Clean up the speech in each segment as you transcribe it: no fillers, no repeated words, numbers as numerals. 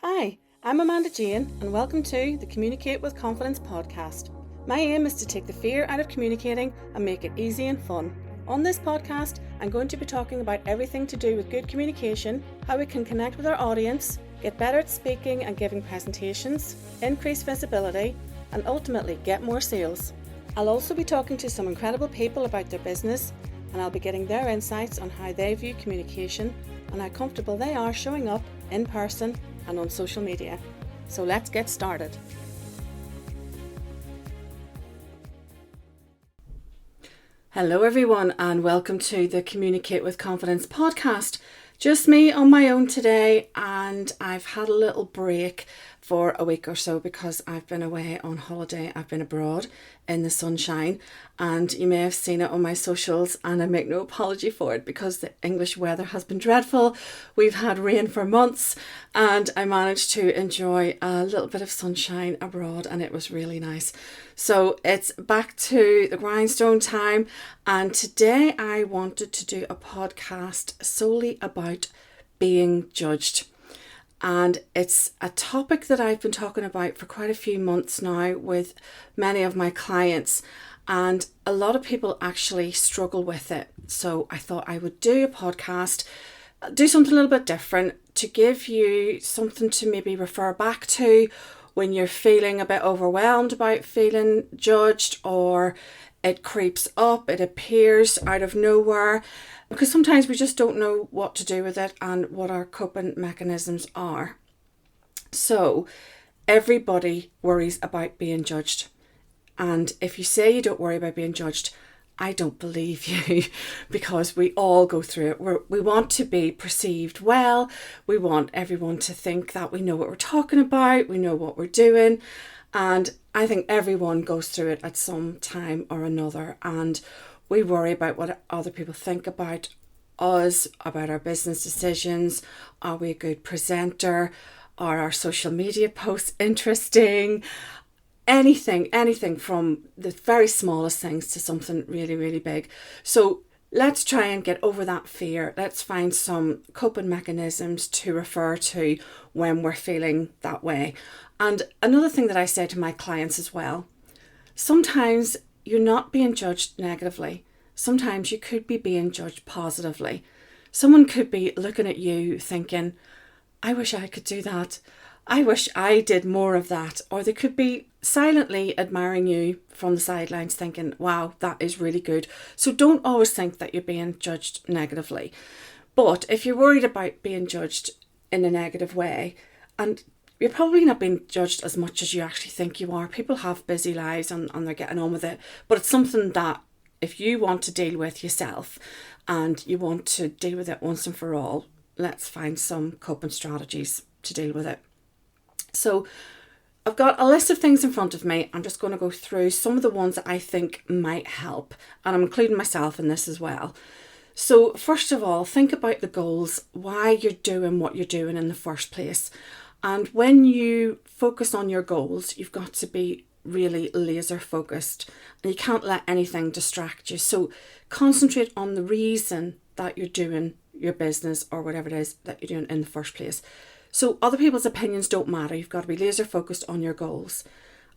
Hi, I'm Amanda Jane and welcome to the Communicate with Confidence podcast. My aim is to take the fear out of communicating and make it easy and fun. On this podcast, I'm going to be talking about everything to do with good communication, how we can connect with our audience, get better at speaking and giving presentations, increase visibility, and ultimately get more sales. I'll also be talking to some incredible people about their business, and I'll be getting their insights on how they view communication and how comfortable they are showing up in person and on social media. So let's get started. Hello everyone and welcome to the Communicate with Confidence podcast. Just me on my own today, and I've had a little break for a week or so because I've been away on holiday. I've been abroad in the sunshine, and you may have seen it on my socials, and I make no apology for it because the English weather has been dreadful. We've had rain for months and I managed to enjoy a little bit of sunshine abroad and it was really nice. So it's back to the grindstone time, and today I wanted to do a podcast solely about being judged. And it's a topic that I've been talking about for quite a few months now with many of my clients, and a lot of people actually struggle with it. So I thought I would do a podcast, do something a little bit different to give you something to maybe refer back to when you're feeling a bit overwhelmed about feeling judged, or it creeps up, it appears out of nowhere, because sometimes we just don't know what to do with it and what our coping mechanisms are. So everybody worries about being judged. And if you say you don't worry about being judged, I don't believe you, because we all go through it. We want to be perceived well. We want everyone to think that we know what we're talking about, we know what we're doing. And I think everyone goes through it at some time or another. And we worry about what other people think about us, about our business decisions. Are we a good presenter? Are our social media posts interesting? Anything from the very smallest things to something really, really big. So let's try and get over that fear. Let's find some coping mechanisms to refer to when we're feeling that way. And another thing that I say to my clients as well, sometimes you're not being judged negatively. Sometimes you could be being judged positively. Someone could be looking at you thinking, I wish I could do that. I wish I did more of that. Or they could be silently admiring you from the sidelines thinking, wow, that is really good. So don't always think that you're being judged negatively. But if you're worried about being judged in a negative way, and you're probably not being judged as much as you actually think you are. People have busy lives and they're getting on with it. But it's something that if you want to deal with yourself and you want to deal with it once and for all, let's find some coping strategies to deal with it. So I've got a list of things in front of me. I'm just going to go through some of the ones that I think might help. And I'm including myself in this as well. So first of all, think about the goals, why you're doing what you're doing in the first place. And when you focus on your goals, you've got to be really laser focused and you can't let anything distract you. So concentrate on the reason that you're doing your business or whatever it is that you're doing in the first place. So other people's opinions don't matter. You've got to be laser focused on your goals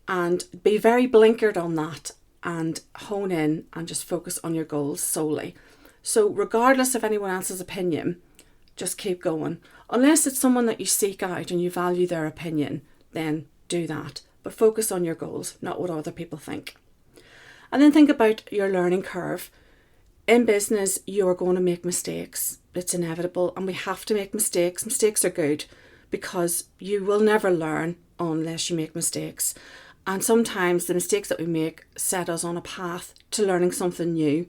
and be very blinkered on that and hone in and just focus on your goals solely. So regardless of anyone else's opinion, just keep going. Unless it's someone that you seek out and you value their opinion, then do that. But focus on your goals, not what other people think. And then think about your learning curve. In business, you're going to make mistakes. It's inevitable, and we have to make mistakes. Mistakes are good because you will never learn unless you make mistakes. And sometimes the mistakes that we make set us on a path to learning something new,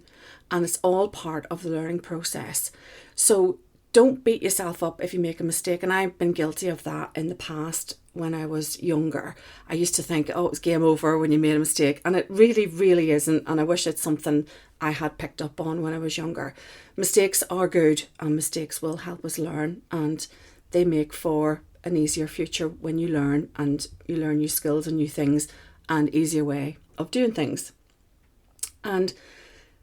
and it's all part of the learning process. So don't beat yourself up if you make a mistake. And I've been guilty of that in the past when I was younger. I used to think, oh, it was game over when you made a mistake. And it really, really isn't. And I wish it's something I had picked up on when I was younger. Mistakes are good and mistakes will help us learn. And they make for an easier future when you learn, and you learn new skills and new things and easier way of doing things. And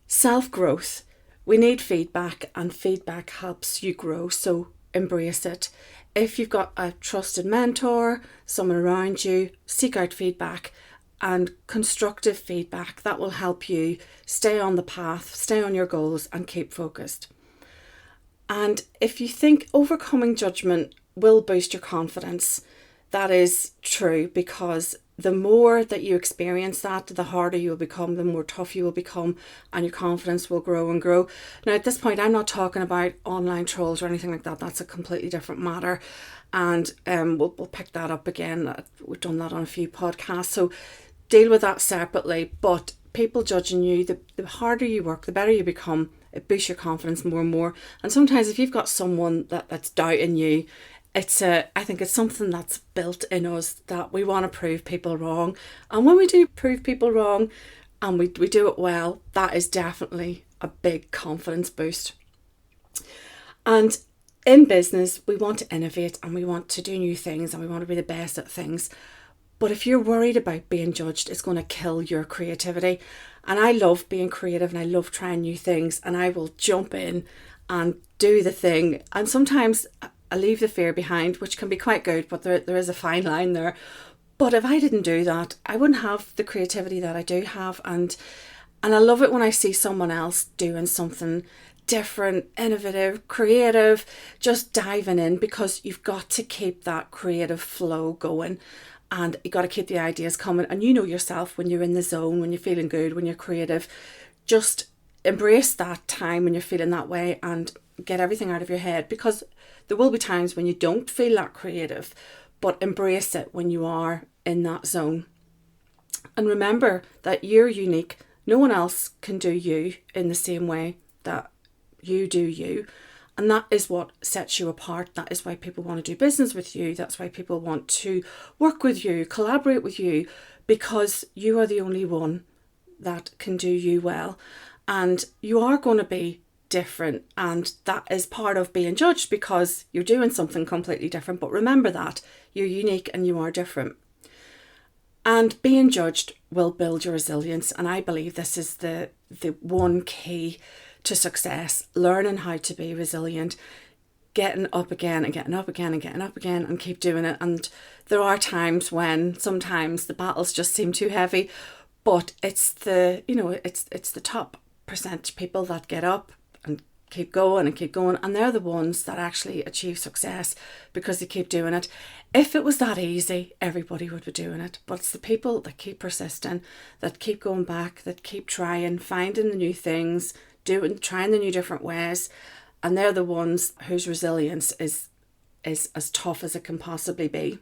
self-growth. We need feedback, and feedback helps you grow, so embrace it. if you've got a trusted mentor, someone around you, seek out feedback and constructive feedback that will help you stay on the path, stay on your goals and keep focused. And if you think overcoming judgment will boost your confidence, that is true, because the more that you experience that, the harder you'll become, the more tough you will become, and your confidence will grow and grow. Now, at this point, I'm not talking about online trolls or anything like that. That's a completely different matter. And we'll pick that up again. We've done that on a few podcasts. So deal with that separately. But people judging you, the harder you work, the better you become. It boosts your confidence more and more. And sometimes if you've got someone that's doubting you, I think it's something that's built in us, that we want to prove people wrong. And when we do prove people wrong and we do it well, that is definitely a big confidence boost. And in business, we want to innovate and we want to do new things and we want to be the best at things. But if you're worried about being judged, it's going to kill your creativity. And I love being creative and I love trying new things, and I will jump in and do the thing. And sometimes I leave the fear behind, which can be quite good, but there is a fine line there. But if I didn't do that, I wouldn't have the creativity that I do have. And I love it when I see someone else doing something different, innovative, creative, just diving in, because you've got to keep that creative flow going. And you got to keep the ideas coming. And you know yourself when you're in the zone, when you're feeling good, when you're creative, just embrace that time when you're feeling that way and get everything out of your head, because there will be times when you don't feel that creative, but embrace it when you are in that zone. And remember that you're unique. No one else can do you in the same way that you do you. And that is what sets you apart. That is why people want to do business with you. That's why people want to work with you, collaborate with you, because you are the only one that can do you well. And you are going to be different, and that is part of being judged because you're doing something completely different. But remember that you're unique and you are different. And being judged will build your resilience. And I believe this is the one key to success: learning how to be resilient, getting up again and getting up again and getting up again and keep doing it. And there are times when sometimes the battles just seem too heavy, but it's the top percent people that get up and keep going and keep going, and they're the ones that actually achieve success because they keep doing it. If it was that easy, everybody would be doing it, but it's the people that keep persisting, that keep going back, that keep trying, finding the new things, trying the new different ways, and they're the ones whose resilience is as tough as it can possibly be.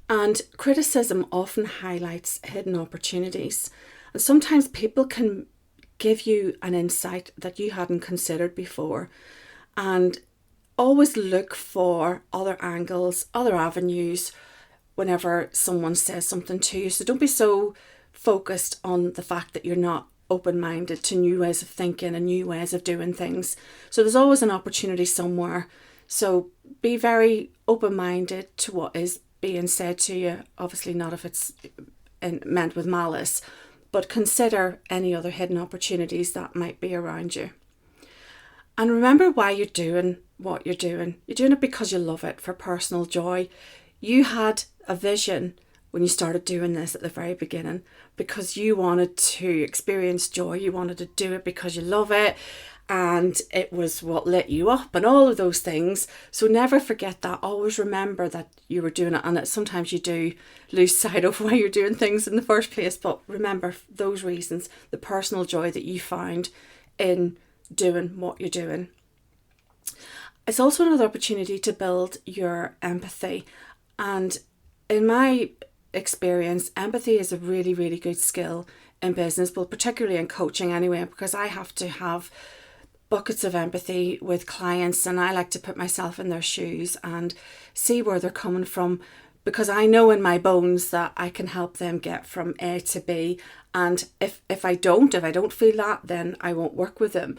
And criticism often highlights hidden opportunities, and sometimes people can give you an insight that you hadn't considered before. And always look for other angles, other avenues whenever someone says something to you. So don't be so focused on the fact that you're not open-minded to new ways of thinking and new ways of doing things. So there's always an opportunity somewhere. So be very open-minded to what is being said to you. Obviously not if it's meant with malice, but consider any other hidden opportunities that might be around you. And remember why you're doing what you're doing. You're doing it because you love it, for personal joy. You had a vision when you started doing this at the very beginning, because you wanted to experience joy. You wanted to do it because you love it, and it was what lit you up and all of those things. So never forget that. Always remember that you were doing it, and that sometimes you do lose sight of why you're doing things in the first place. But remember those reasons, the personal joy that you found in doing what you're doing. It's also another opportunity to build your empathy. And in my experience, empathy is a really, really good skill in business, but particularly in coaching anyway, because I have to have buckets of empathy with clients, and I like to put myself in their shoes and see where they're coming from, because I know in my bones that I can help them get from A to B. And if I don't feel that, then I won't work with them.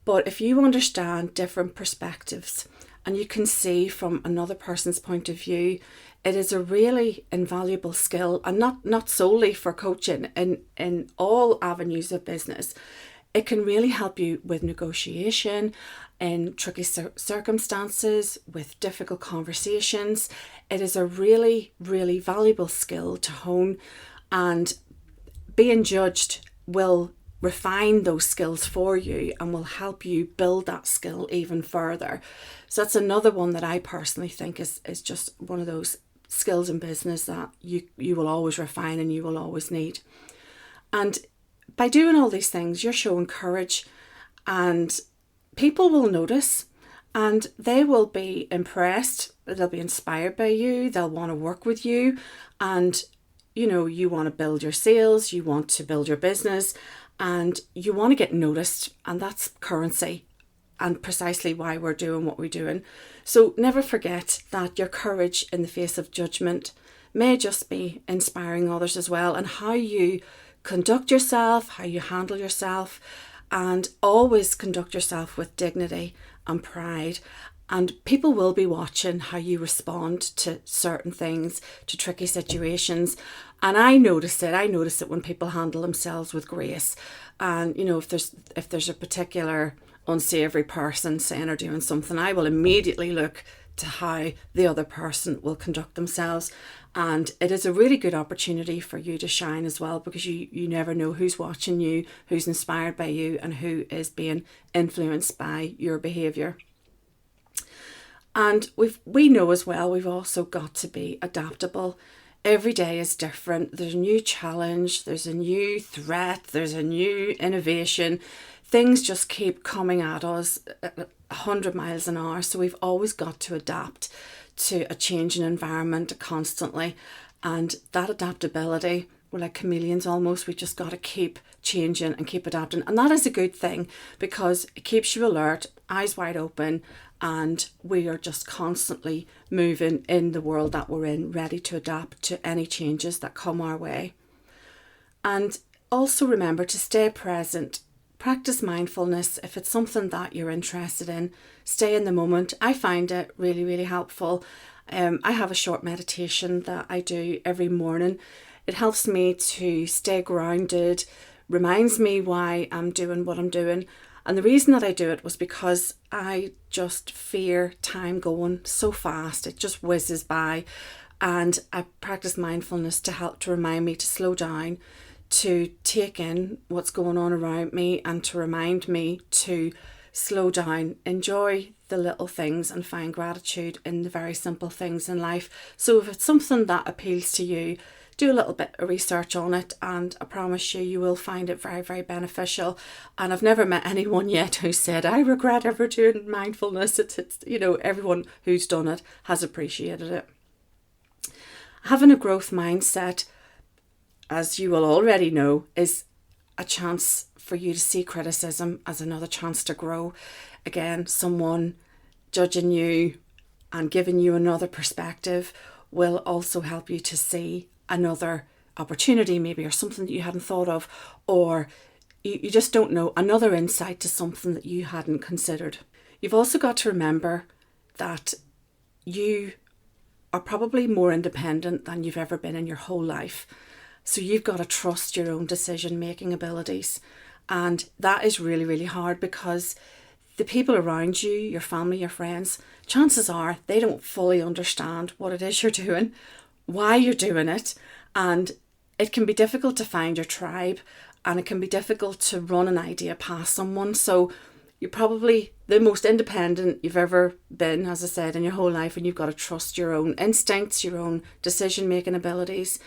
But if you understand different perspectives and you can see from another person's point of view, it is a really invaluable skill, and not solely for coaching, in all avenues of business. It can really help you with negotiation in tricky circumstances, with difficult conversations. It is a really, really valuable skill to hone, and being judged will refine those skills for you and will help you build that skill even further. So that's another one that I personally think is just one of those skills in business that you will always refine and you will always need. And by doing all these things, you're showing courage, and people will notice and they will be impressed. They'll be inspired by you. They'll want to work with you. And, you want to build your sales, you want to build your business, and you want to get noticed. And that's currency, and precisely why we're doing what we're doing. So never forget that your courage in the face of judgment may just be inspiring others as well, and how you conduct yourself, how you handle yourself, and always conduct yourself with dignity and pride. And people will be watching how you respond to certain things, to tricky situations. And I notice it when people handle themselves with grace. And, if there's a particular unsavory person saying or doing something, I will immediately look to how the other person will conduct themselves. And it is a really good opportunity for you to shine as well, because you never know who's watching you, who's inspired by you, and who is being influenced by your behaviour. And we know as well, we've also got to be adaptable. Every day is different. There's a new challenge, there's a new threat, there's a new innovation. Things just keep coming at us at 100 miles an hour. So we've always got to adapt to a changing environment constantly. And that adaptability, we're like chameleons almost. We just got to keep changing and keep adapting. And that is a good thing, because it keeps you alert, eyes wide open, and we are just constantly moving in the world that we're in, ready to adapt to any changes that come our way. And also remember to stay present. Practice mindfulness. If it's something that you're interested in, stay in the moment. I find it really, really helpful. I have a short meditation that I do every morning. It helps me to stay grounded, reminds me why I'm doing what I'm doing. And the reason that I do it was because I just fear time going so fast. It just whizzes by. And I practice mindfulness to help to remind me to slow down, to take in what's going on around me, and to remind me to slow down, enjoy the little things, and find gratitude in the very simple things in life. So if it's something that appeals to you, do a little bit of research on it, and I promise you will find it very, very beneficial. And I've never met anyone yet who said, I regret ever doing mindfulness. It's everyone who's done it has appreciated it. Having a growth mindset, as you will already know, is a chance for you to see criticism as another chance to grow. Again, someone judging you and giving you another perspective will also help you to see another opportunity maybe, or something that you hadn't thought of, or you just don't know, another insight to something that you hadn't considered. You've also got to remember that you are probably more independent than you've ever been in your whole life. So you've got to trust your own decision-making abilities. And that is really, really hard, because the people around you, your family, your friends, chances are they don't fully understand what it is you're doing, why you're doing it. And it can be difficult to find your tribe, and it can be difficult to run an idea past someone. So you're probably the most independent you've ever been, as I said, in your whole life. And you've got to trust your own instincts, your own decision-making abilities.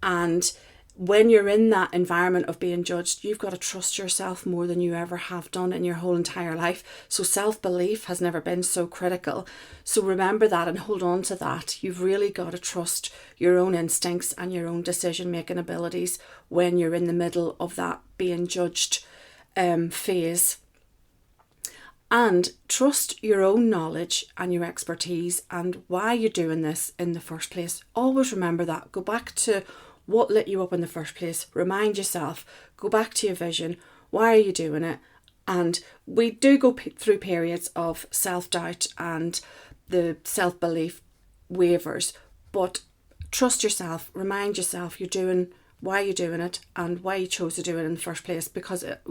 And when you're in that environment of being judged, you've got to trust yourself more than you ever have done in your whole entire life. So self-belief has never been so critical. So remember that and hold on to that. You've really got to trust your own instincts and your own decision-making abilities when you're in the middle of that being judged phase. And trust your own knowledge and your expertise and why you're doing this in the first place. Always remember that. Go back to what lit you up in the first place. Remind yourself. Go back to your vision. Why are you doing it? And we do go through periods of self-doubt and the self-belief wavers. But trust yourself. Remind yourself you're doing why you're doing it and why you chose to do it in the first place, because it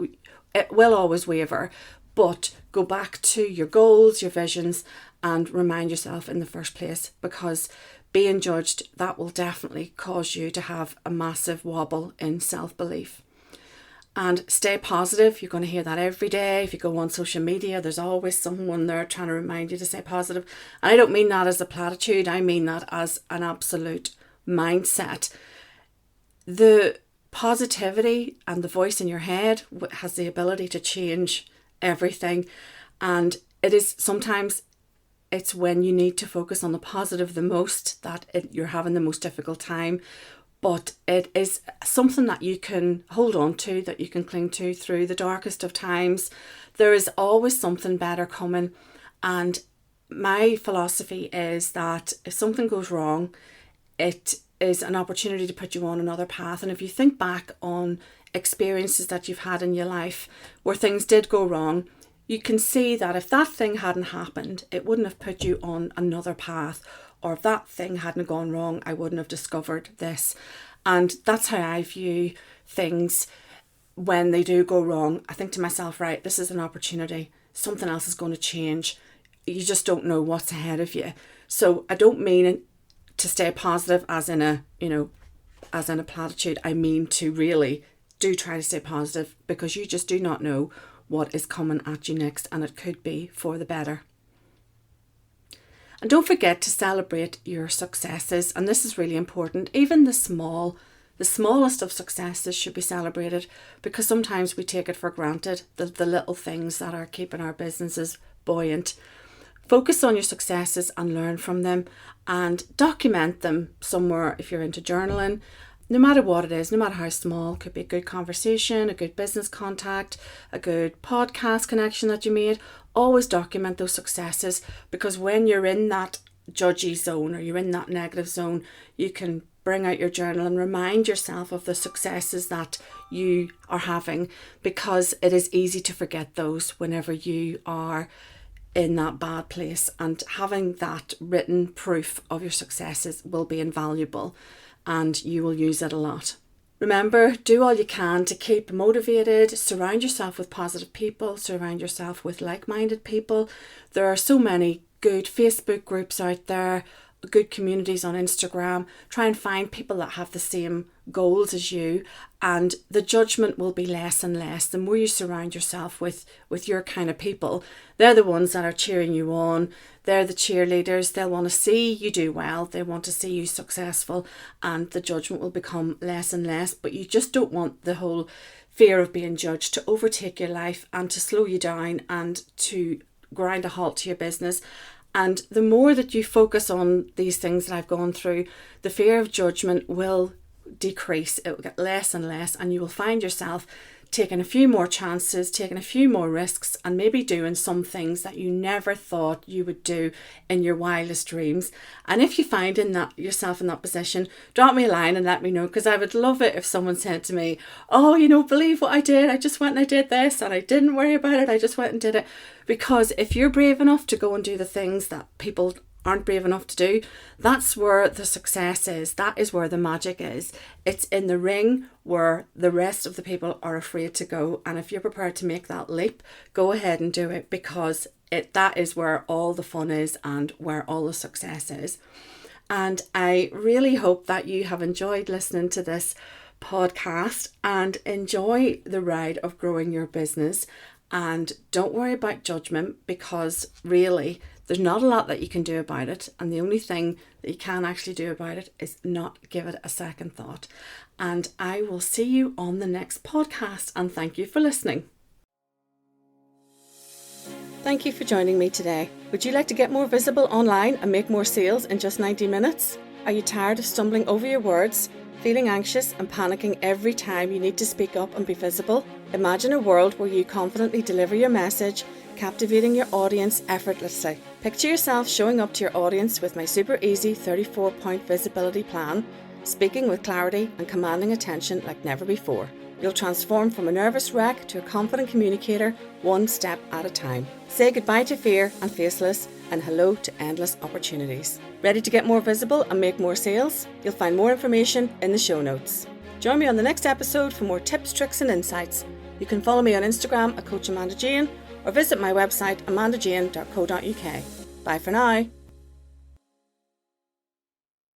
will always waver. But go back to your goals, your visions, and remind yourself in the first place, because being judged, that will definitely cause you to have a massive wobble in self-belief. And stay positive. You're going to hear that every day. If you go on social media, there's always someone there trying to remind you to stay positive. And I don't mean that as a platitude. I mean that as an absolute mindset. The positivity and the voice in your head has the ability to change everything. And it is sometimes it's when you need to focus on the positive the most that you're having the most difficult time. But it is something that you can hold on to, that you can cling to through the darkest of times. There is always something better coming. And my philosophy is that if something goes wrong, it is an opportunity to put you on another path. And if you think back on experiences that you've had in your life where things did go wrong, you can see that if that thing hadn't happened, it wouldn't have put you on another path. Or if that thing hadn't gone wrong, I wouldn't have discovered this. And that's how I view things when they do go wrong. I think to myself, right, this is an opportunity. Something else is going to change. You just don't know what's ahead of you. So I don't mean to stay positive as in a platitude. I mean to really do try to stay positive, because you just do not know what is coming at you next, and it could be for the better. And don't forget to celebrate your successes. And this is really important. Even the smallest of successes should be celebrated, because sometimes we take it for granted, the little things that are keeping our businesses buoyant. Focus on your successes and learn from them, and document them somewhere if you're into journaling. No matter what it is, no matter how small, it could be a good conversation, a good business contact, a good podcast connection that you made. Always document those successes, because when you're in that judgy zone or you're in that negative zone, you can bring out your journal and remind yourself of the successes that you are having, because it is easy to forget those whenever you are in that bad place. And having that written proof of your successes will be invaluable, and you will use it a lot. Remember, do all you can to keep motivated. Surround yourself with positive people. Surround yourself with like-minded people. There are so many good Facebook groups out there, good communities on Instagram. Try and find people that have the same goals as you, and the judgment will be less and less. The more you surround yourself with your kind of people, they're the ones that are cheering you on. They're the cheerleaders. They'll want to see you do well. They want to see you successful, and the judgment will become less and less. But you just don't want the whole fear of being judged to overtake your life and to slow you down and to grind a halt to your business. And the more that you focus on these things that I've gone through, the fear of judgment will decrease. It will get less and less, and you will find yourself taking a few more chances, taking a few more risks, and maybe doing some things that you never thought you would do in your wildest dreams. And if you find yourself in that position, drop me a line and let me know, because I would love it if someone said to me, oh, believe what I did. I just went and I did this and I didn't worry about it. I just went and did it. Because if you're brave enough to go and do the things that people aren't brave enough to do, that's where the success is. That is where the magic is. It's in the ring where the rest of the people are afraid to go. And if you're prepared to make that leap, go ahead and do it, because that is where all the fun is and where all the success is. And I really hope that you have enjoyed listening to this podcast and enjoy the ride of growing your business. And don't worry about judgment, because really there's not a lot that you can do about it. And the only thing that you can actually do about it is not give it a second thought. And I will see you on the next podcast. And thank you for listening. Thank you for joining me today. Would you like to get more visible online and make more sales in just 90 minutes? Are you tired of stumbling over your words, feeling anxious and panicking every time you need to speak up and be visible? Imagine a world where you confidently deliver your message, captivating your audience effortlessly. Picture yourself showing up to your audience with my super easy 34-point visibility plan, speaking with clarity and commanding attention like never before. You'll transform from a nervous wreck to a confident communicator, one step at a time. Say goodbye to fear and faceless, and hello to endless opportunities. Ready to get more visible and make more sales? You'll find more information in the show notes. Join me on the next episode for more tips, tricks and insights. You can follow me on Instagram at Coach Amanda Jane or visit my website amandajane.co.uk. Bye for now.